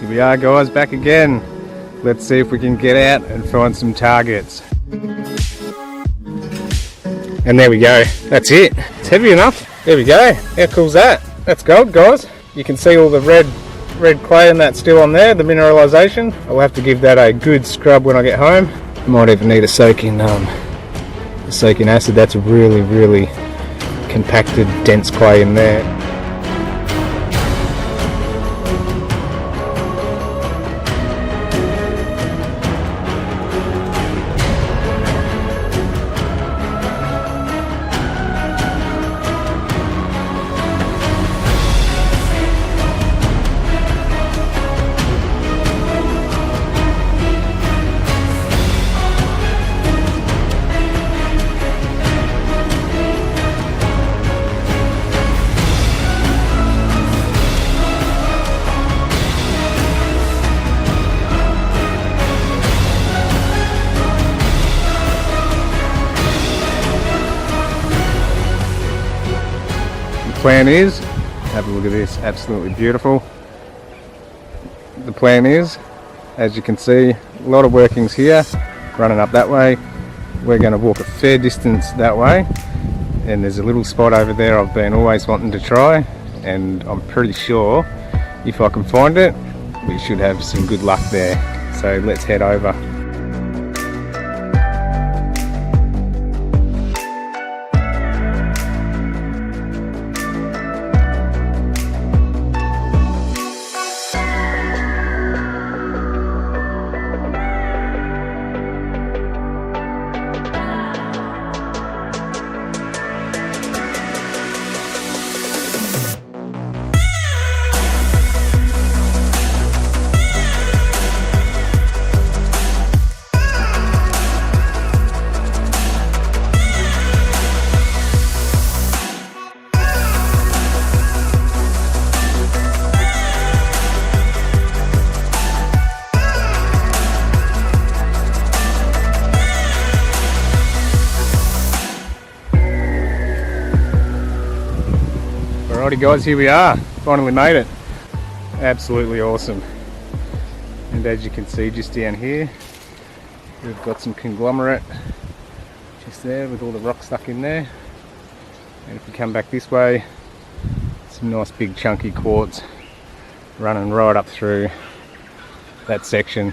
Here we are, guys, back again. Let's see if we can get out and find some targets. And there we go, that's it. It's heavy enough. There we go. How cool's that? That's gold, guys. You can see all the red clay and that still on there, the mineralisation. I'll have to give that a good scrub when I get home. Might even need a soak in acid. That's a really compacted, dense clay in there. Plan is, have a look at this, absolutely beautiful. The plan is, as you can see, a lot of workings here, running up that way. We're going to walk a fair distance that way, and there's a little spot over there I've been always wanting to try, and I'm pretty sure if I can find it, we should have some good luck there. So let's head over. Alrighty guys, here we are, finally made it. Absolutely awesome. And as you can see just down here, we've got some conglomerate just there with all the rock stuck in there. And if we come back this way, some nice big chunky quartz running right up through that section.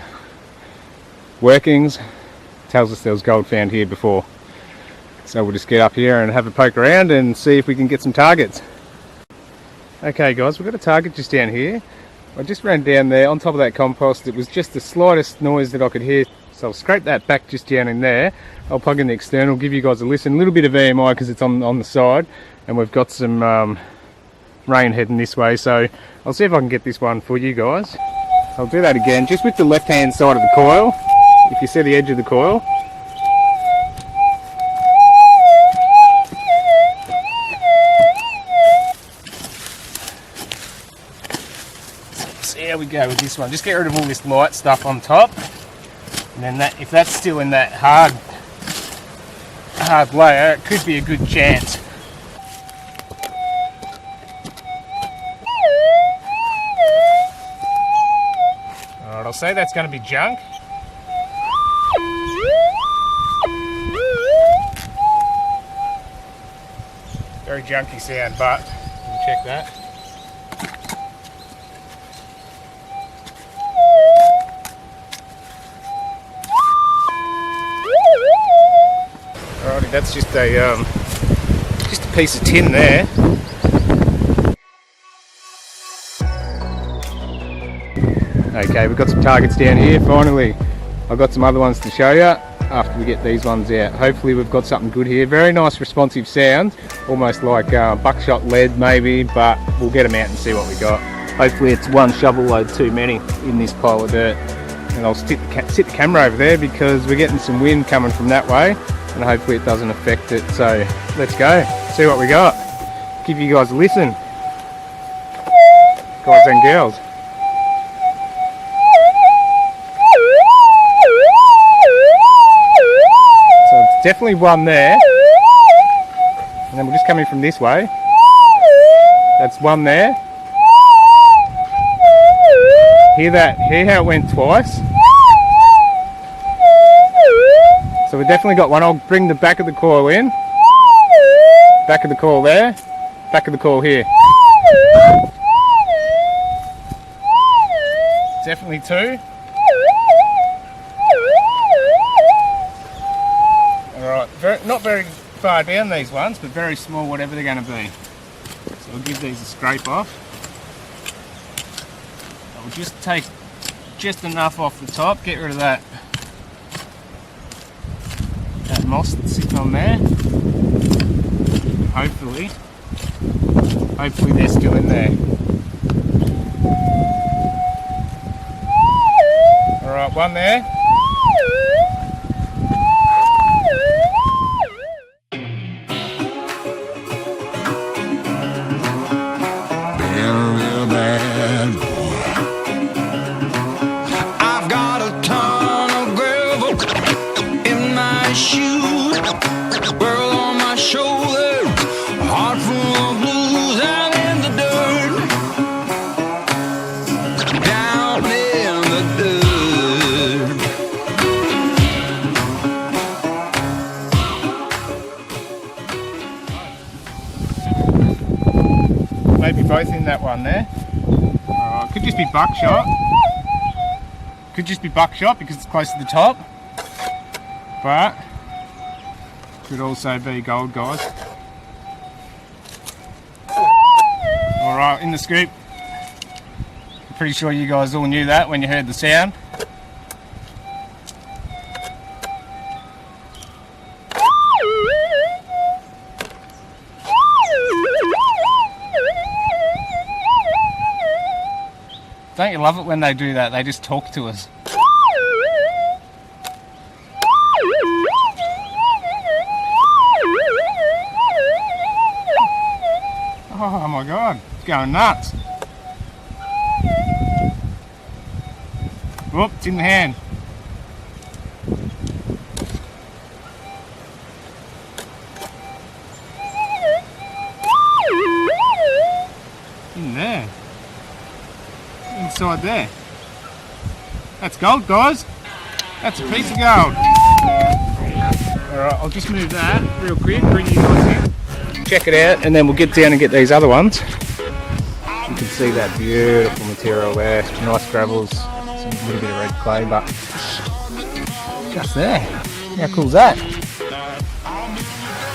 Workings tells us there was gold found here before. So we'll just get up here and have a poke around and see if we can get some targets. Okay guys, we've got a target just down here. I just ran down there on top of that compost. It was just the slightest noise that I could hear, so I'll scrape that back just down in there. I'll plug in the external, give you guys a listen. A little bit of EMI because it's on the side, and we've got some rain heading this way, so I'll see if I can get this one for you guys. I'll do that again just with the left hand side of the coil. If you see the edge of the coil, there we go with this one. Just get rid of all this light stuff on top, and then that, if that's still in that hard layer, it could be a good chance. Alright, I'll say that's going to be junk. Very junky sound, but we'll check that. Alrighty, that's just a piece of tin there. Okay, we've got some targets down here. Finally, I've got some other ones to show you after we get these ones out. Hopefully we've got something good here. Very nice responsive sound, almost like buckshot lead maybe, but we'll get them out and see what we got. Hopefully it's one shovel load too many in this pile of dirt. And I'll sit the camera over there because we're getting some wind coming from that way, and hopefully it doesn't affect it. So let's go, see what we got. Give you guys a listen, guys and girls. So it's definitely one there, and then we'll just come in from this way. That's one there. Hear that? Hear how it went twice? So we've definitely got one. I'll bring the back of the coil in. Back of the coil there. Back of the coil here. Definitely two. Alright, not very far down these ones, but very small, whatever they're going to be. So I'll give these a scrape off. I'll just take just enough off the top, get rid of that moss that's sitting on there. Hopefully they're still in there. Alright, one there. I've got a ton of gravel in my shoes, world on my shoulders, a heart full of blues, and in the dirt, down in the dirt. Maybe both in that one there. Could just be buckshot. Could just be buckshot because it's close to the top. But could also be gold, guys. Alright, in the scoop. I'm pretty sure you guys all knew that when you heard the sound. Don't you love it when they do that? They just talk to us. Oh my god, it's going nuts. Whoop, it's in the hand. In there. Inside there. That's gold, guys. That's a piece of gold. Alright, I'll just move that real quick, bring you guys in. Check it out, and then we'll get down and get these other ones. You can see that beautiful material there. Nice gravels, some little bit of red clay, but just there. How cool is that?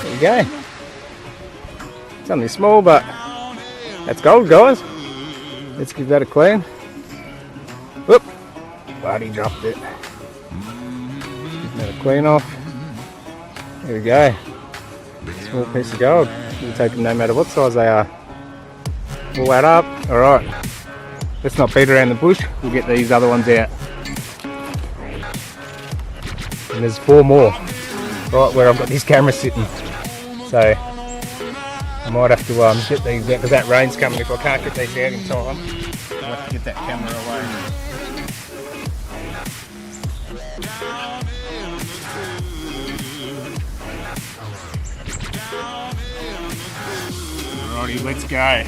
There you go. It's only small, but that's gold, guys. Let's give that a clean. Whoop! Bloody dropped it. Give that a clean off. There we go. Small piece of gold. You take them no matter what size they are. Pull that up. Alright. Let's not beat around the bush. We'll get these other ones out. And there's 4 more. Right where I've got this camera sitting. So I might have to get these out because that rain's coming. If I can't get these out in time, I'll have to get that camera away. Alrighty, let's go.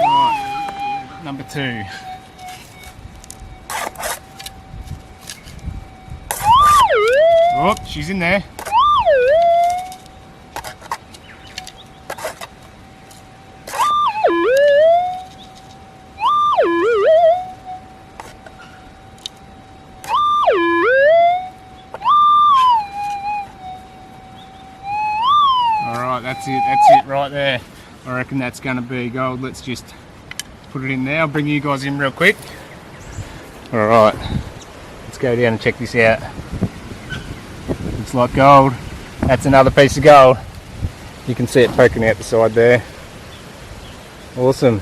Right, number 2. Oh, she's in there. Alright, that's it right there. I reckon that's going to be gold. Let's just put it in there. I'll bring you guys in real quick. Alright, let's go down and check this out. Looks like gold. That's another piece of gold. You can see it poking out the side there. Awesome.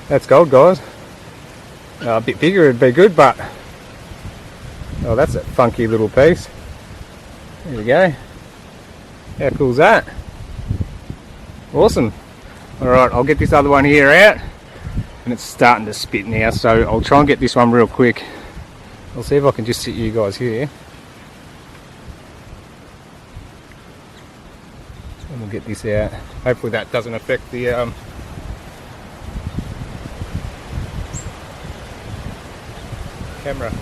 That's gold, guys. A bit bigger would be good, but oh, that's a funky little piece. There we go. How cool is that? Awesome. Alright, I'll get this other one here out, and it's starting to spit now, so I'll try and get this one real quick. I'll see if I can just sit you guys here. And we'll get this out. Hopefully that doesn't affect the camera.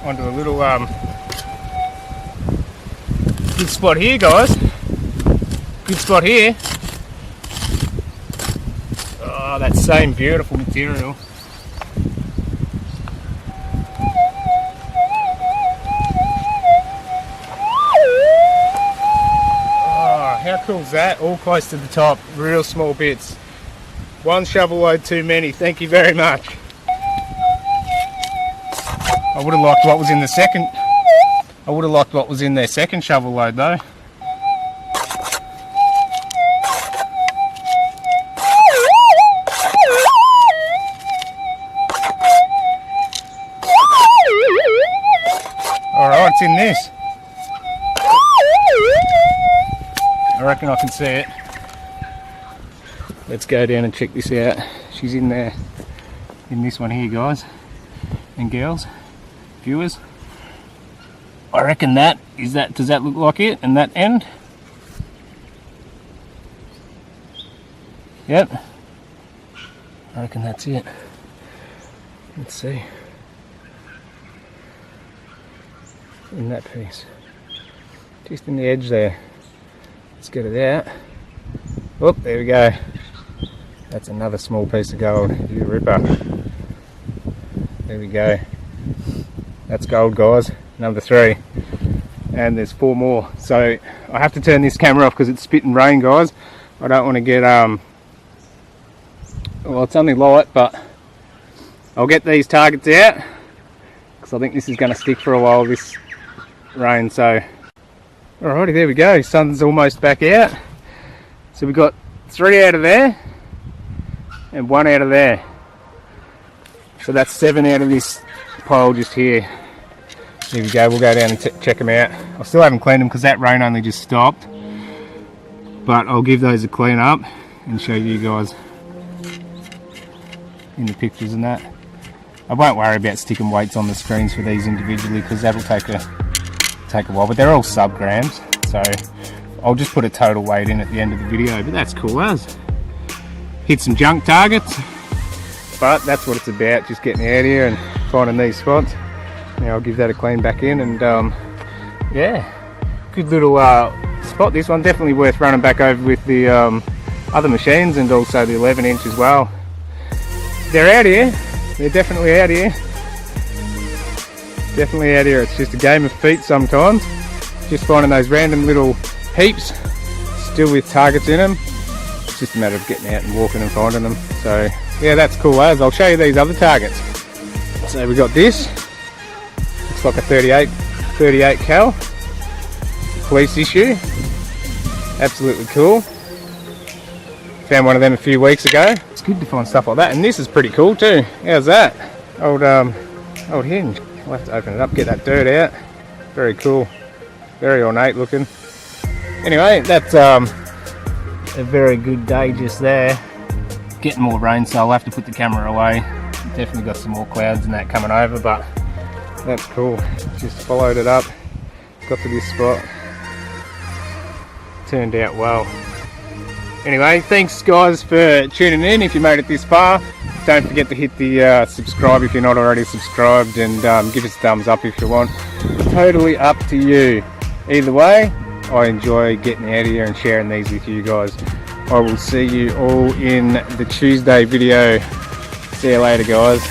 Onto a little good spot here, guys. Good spot here. Oh, that same beautiful material. Oh, how cool is that? All close to the top, real small bits. One shovel load too many, thank you very much. I would have liked what was in the second. I would have liked what was in their second shovel load though. Alright, it's in this. I reckon I can see it. Let's go down and check this out. She's in there, in this one here, guys and girls, viewers. I reckon that is that. Does that look like it? And that end? Yep. I reckon that's it. Let's see. In that piece, just in the edge there. Let's get it out. Oh, there we go. That's another small piece of gold. You ripper. There we go. That's gold, guys. Number 3. And there's 4 more. So I have to turn this camera off because it's spitting rain, guys. I don't want to get well, it's only light, but I'll get these targets out because I think this is going to stick for a while, this rain. So alrighty, there we go. Sun's almost back out. So we've got 3 out of there and 1 out of there. So that's 7 out of this pile just here. There we go. We'll go down and check them out. I still haven't cleaned them because that rain only just stopped, but I'll give those a clean up and show you guys in the pictures and that. I won't worry about sticking weights on the screens for these individually because that'll take a while, but they're all sub-grams, so I'll just put a total weight in at the end of the video. But that's cool as. Hit some junk targets, but that's what it's about, just getting out here and finding these spots. Now I'll give that a clean back in, and yeah, good little spot. This one definitely worth running back over with the other machines, and also the 11-inch as well. They're out here. They're definitely out here. Definitely out here. It's just a game of feet sometimes. Just finding those random little heaps still with targets in them. It's just a matter of getting out and walking and finding them. So yeah, that's cool as. I'll show you these other targets. So we got this. Looks like a 38 cal. Police issue. Absolutely cool. Found one of them a few weeks ago. It's good to find stuff like that, and this is pretty cool too. How's that? Old hinge. I'll have to open it up, get that dirt out. Very cool. Very ornate looking. Anyway, that's a very good day just there. Getting more rain, so I'll have to put the camera away. Definitely got some more clouds and that coming over, but that's cool. Just followed it up, got to this spot. Turned out well. Anyway, thanks guys for tuning in. If you made it this far, don't forget to hit the subscribe if you're not already subscribed, and give us a thumbs up if you want. Totally up to you. Either way, I enjoy getting out here and sharing these with you guys. I will see you all in the Tuesday video. See you later, guys.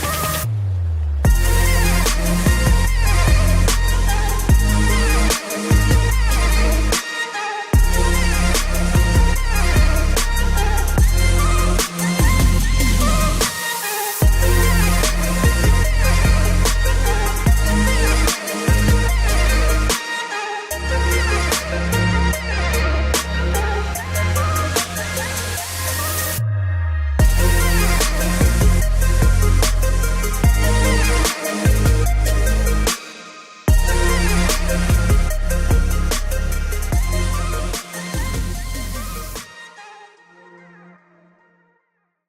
Bye.